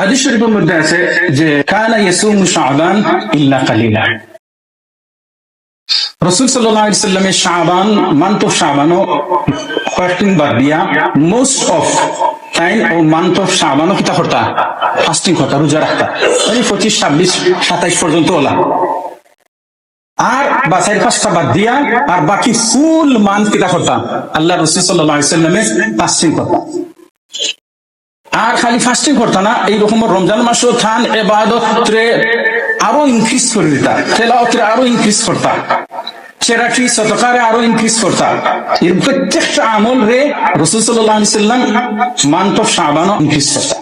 হাদিস শরীফের মধ্যে আছে যে কানা ইয়াসুমু শাবান ইল্লা কালিলা। রাসূল সাল্লাল্লাহু আলাইহি সাল্লামের শাবান, মান্থ অফ শাবানও কয়েকদিন বাদ দিয়া মোস্ট অফ টাইম ও মান্থ অফ শাবানও কিতা করতা, ফাস্টিং করতা, রোজা রাখতা, মানে 25, 26, 27 পর্যন্ত ওলা। আর বাছাই পাঁচটা বাদ দিয়া আর বাকি ফুল মান্থ কিতা করতা আল্লাহ রাসূল সাল্লাল্লাহু আলাইহি সাল্লামে ফাস্টিং করতা। আর খালি ফাস্টিং করতা না, এই রকম রমজান মাসও থান ইবাদতরে আরো ইনক্রিজ করে দিতা, তেলাওয়াতরে আরো ইনক্রিজ করতা, চ্যারিটি সাদাকারে আরো ইনক্রিজ করতা। এর প্রত্যেকটা আমল রে রাসূল সাল্লাল্লাহু আলাইহি সাল্লাম মান্থ অফ শাবানও ইনক্রিজ করতা।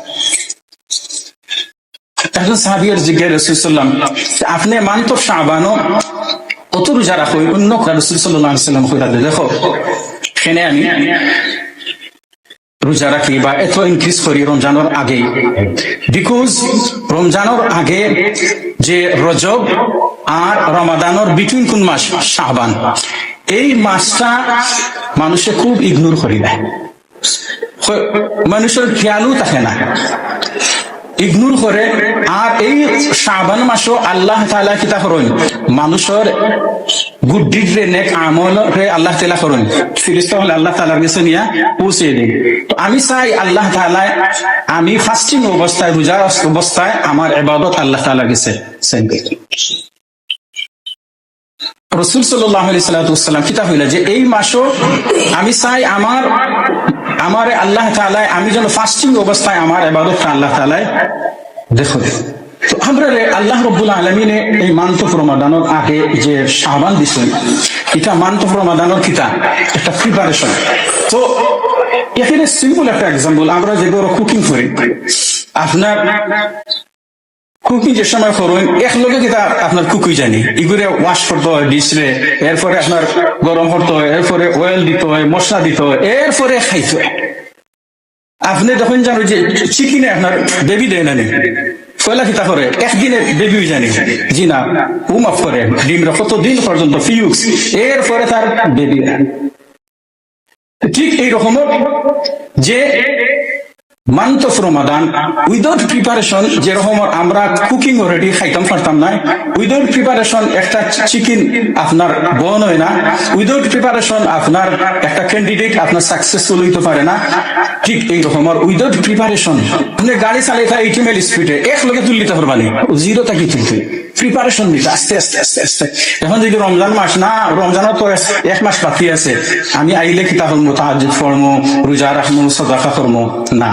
একজন সাহাবীর জিজ্ঞাসা রাসূল সাল্লাল্লাহু আলাইহি সাল্লাম, আপনি মান্থ অফ শাবানও অত রোজা রাখো, অন্য রাসূল সাল্লাল্লাহু আলাইহি সাল্লাম কইরা দে, দেখো এখানে আমি রোজা রাখি বা এত ইনক্রিজ করি রমজানের আগে, বিকজ রমজানের আগে যে রজব আর রমাদানের বিটুইন কোন মাস, শাবান, এই মাসটা মানুষে খুব ইগনোর করি দেয়, মানুষের খেয়ালও থাকে না, ইগনোর করে। আর এই শাবান মাসও আল্লাহ তাআলা কিতা করেন, মানুষের গুড ডিড রে, নেক আমল রে আল্লাহ তাআলা করেন ফিরিস্তা হলে আল্লাহ তাআলার কাছে নিয়ে পৌঁছে দেন। তো আমি চাই আল্লাহ তাআলা আমি ফাস্টিং অবস্থায়, রোজা অবস্থায় আমার ইবাদত আল্লাহ তাআলার কাছে সেন্ড করি। রাসূল সাল্লাল্লাহু আলাইহি ওয়াসাল্লাম কিতা হইলা যে এই মাসও আমি চাই আমার আল্লাহ তাআলা, আমি যেন ফাস্টিং অবস্থায় আমার ইবাদতটা আল্লাহ তাআলা দেখো। তো আমরা আল্লাহ রাব্বুল আলামিন এই মান্থ অফ রমাদানের আগে যে শাবান দিছেন, এটা মান্থ অফ রমাদানের কিতা একটা প্রিপারেশন। তো এখানে সিম্পল একটা এক্সাম্পল, আমরা যেগুলো কুকিং করি, আপনার কুকিং যে সময় করুন একলগে কিতা আপনার কুকুই জানি, এগুলো ওয়াশ করতে হয় ডিশ রে, এরপরে আপনার গরম করতে হয়, এরপরে অয়েল দিতে হয়, মশলা দিতে হয়, এরপরে খাইতে হয়। আপনি যখন জানো যে চিকেনে আপনার বেবি দেয় না, পয়লা কিতা করে একদিনে বেবি জানি, জি না, ও মাফ করে ডিমরা কতদিন পর্যন্ত ফিউজ, এরপরে তার বেবি। ঠিক এইরকম যে month of Ramadan without preparation, যেরকম আমরা কুকিং অলরেডি খাইতাম পারতাম না, উইদাউট প্রিপারেশন একটা চিকেন আপনার বন হয় না, উইদাউট প্রিপারেশন আপনার একটা ক্যান্ডিডেট আপনার সাকসেসফুল হইতে পারে না। ঠিক এইরকম উইদাউট প্রিপারেশন আপনি গাড়ি চালাইতে 80 মাইল স্পিডে এক লগে তুলিতে পারবানি, জিরো থাকি তুলতে প্রিপারেশন নিতে আস্তে আস্তে আস্তে আস্তে। এখন যদি রমজান মাস না, রমজানের তো 1 মাস বাকি আছে, আমি আইলে কিতা করবো, তাহাজ্জুদ পড়বো, রোজা রাখবো, সাদাকা করবো না,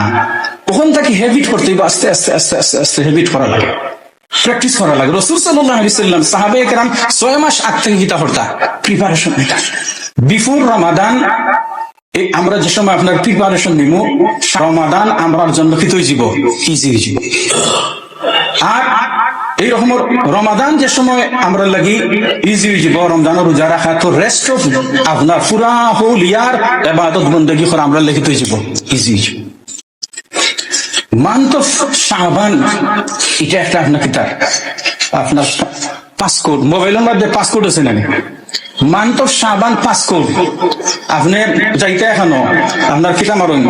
ওখান থেকে হ্যাবিট করতে আস্তে আস্তে আস্তে আস্তে আস্তে হ্যাবিট করা লাগে, প্র্যাকটিস করা লাগে। রাসূল সাল্লাল্লাহু আলাইহি সাল্লাম সাহাবায়ে কেরাম 6 মাস আগ থেকে কিতা করতা, প্রিপারেশন নিতা। বিফোর রমাদান আমরা যে সময় আপনার প্রিপারেশন নিব, রমাদান আমরার জন্য কি তৈরি জীব, ইজি জীব। আর এইরকম রমাদান যে সময় আমরা লাগি ইজি জীব, রমজান রোজা রাখা, তো রেস্ট অফ আপনার পুরা হোল ইয়ার ইবাদত বندگی করে আমরা লাগি তৈরি জীব, ইজি জীব। মান্থ অফ শাবান এটা একটা আপনার কিতাব, আপনার পাসকোড, মোবাইলের মধ্যে পাসকোড আছে না, মান্থ অফ শাবান পাসকোড আপনি যাইতে এখনো আপনার কিতাব মারুন,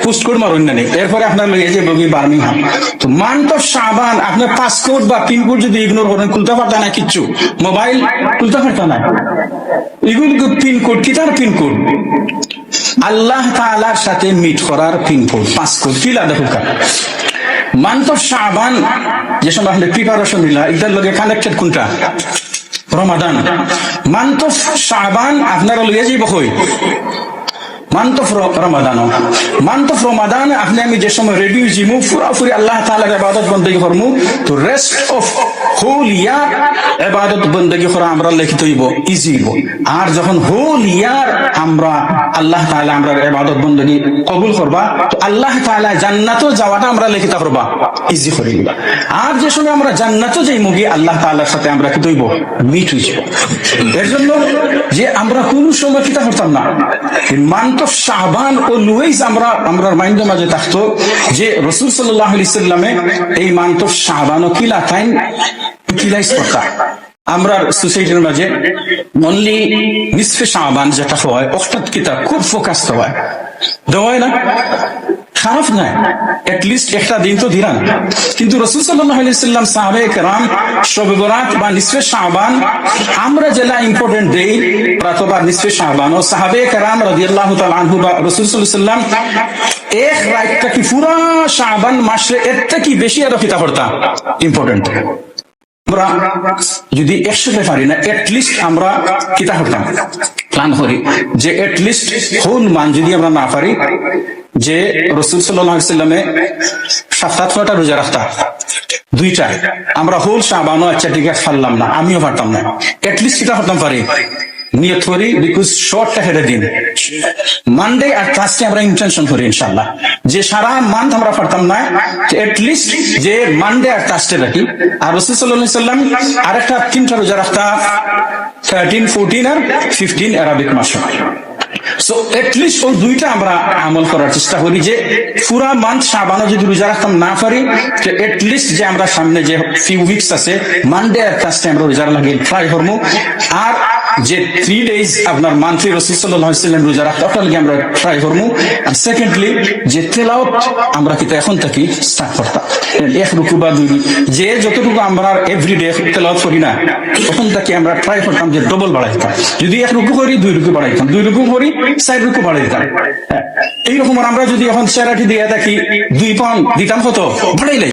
পোস্টকোড মারুন না, এরপরে আপনার লেগে যে বগি বার্মিংহাম। তো মান্থ অফ শাবান আপনার পাসকোড বা পিনকোড যদি ইগনোর করেন, খুলতে পারতা না, কিচ্ছু মোবাইল খুলতে পারতা না, এগুলো পিনকোড, কিতার পিনকোড আল্লাহ তাআলার সাথে মিট করার পিনকোড, পাসকোড কি লাগে হুকা। মান্থ অফ শাবান যে সময় আপনি প্রিপারেশন নিলা, এটার লগে কানেক্টেড কোনটা, রমাদান। মান্থ অফ শাবান আপনারা লইয়া যাইব কই, month of Ramadan. Month of Ramadan আপনি আমি যে সময় রেডি হইমু, পুরাপুরি আল্লাহ তাআলার ইবাদত বندگی করমু, তো রেস্ট অফ হোল ইয়ার ইবাদত বندگی করা আমরা লিখিত হইব, ইজি হইব। আর যখন হোল ইয়ার আমরা আল্লাহ তাআলা আমরা ইবাদত বندگی কবুল করবা, তো আল্লাহ তাআলা জান্নাতে যাওয়াটা আমরা লিখিত করবা, ইজি করে দিবা। আর যে সময় আমরা জান্নাতে যাইমু গিয়ে আল্লাহ তাআলার সাথে আমরা কি হইব, মিট হইব। এর জন্য যে আমরা কোন সময় কিতা করতাম না, মান্থ অফ শাবান অলওয়েজ আমরা মাইন্ডের মাঝে থাকতো যে রাসূল সাল্লাল্লাহু আলাইহি সাল্লামে এই মান্থ অফ শাবান কিলা টাইম ইউটিলাইজ করতা। আমরা সোসাইটির মাঝে অনলি নিসফে শাবান যেটা হয়, অর্থাৎ কিতা খুব ফোকাস হয়, দেওয়া না, খারাপ নয়, এটলিস্ট একটা দিন তো দিলাম। কিন্তু রাসূল সাল্লাল্লাহু আলাইহি ওয়াসাল্লাম, সাহাবায়ে কেরাম শবে বরাত বা নিসফে শাবান আমরা যেটা ইম্পর্টেন্ট দেই অথবা নিসফে শাবান, ও সাহাবায়ে কেরাম রাদিয়াল্লাহু তাআলা আনহু বা রাসূল সাল্লাল্লাহু আলাইহি ওয়াসাল্লাম এক রাতটা কি পুরা শাবান মাসে এর থেকে বেশি আরো কিতা করতাম ইম্পর্টেন্ট। আমরা যদি একসাথে পারি না, এটলিস্ট আমরা কিতা করতাম প্ল্যান করি যে এটলিস্ট হোল মান যদি আমরা না পারি, যে রাসূল সাল্লাল্লাহু আলাইহি ওয়াসাল্লামে 7-8টা রোজা রাখতাম, দুইটা আমরা হোল শাবানও আচ্ছা ঠিক আছে পারলাম না, আমিও পারতাম না, এটলিস্ট কিতা করতাম পারি নিয়ত করি, বিকজ শর্টটা হেরে দিন মানডে আর থার্সডে আমরা ইন্টেনশন করি ইনশাআল্লাহ যে সারা মান্থ আমরা পারতাম না, এটলিস্ট যে মানডে আর থার্সডে রাখি। আর রাসূল সাল্লাল্লাহু আলাইহি ওয়াসাল্লাম আরেকটা 3টা রোজা রাখতা 13, 14 আর 15 আরবিক মাসে। সো এটলিস্ট ওই দুইটা আমরা আমল করার চেষ্টা করি যে পুরা মান্থ শাবানও যদি রোজা রাখতাম না পারি, এটলিস্ট যে আমরা সামনে যে ফিউ উইকস আছে মানডে আর থার্সডে আমরা রোজা লাগে ট্রাই করবো। আর যে 3 days আপনার মান্থলি রাসূল সাল্লাল্লাহু আলাইহি ওয়াসাল্লাম রোজা রাখতে ওটা লাগে আমরা ট্রাই করবো। আর সেকেন্ডলি যে তেলাওয়াত আমরা কিন্তু এখন থেকে স্টার্ট করতাম, এক রুকু বা দুই রুকু যে যতটুকু আমরা এভরিডে তেলাওয়াত করি না, তখন থেকে আমরা ট্রাই করতাম যে ডবল বাড়াইতাম, যদি এক রুকু করি 2 রুকু বাড়াইতাম, 2 রুকু করি 4 রুকু বাড়াইতাম। এইরকম আমরা যদি এখন 4 দিয়ে থাকি 2 পাউন্ড দিতাম কত বাড়াইলে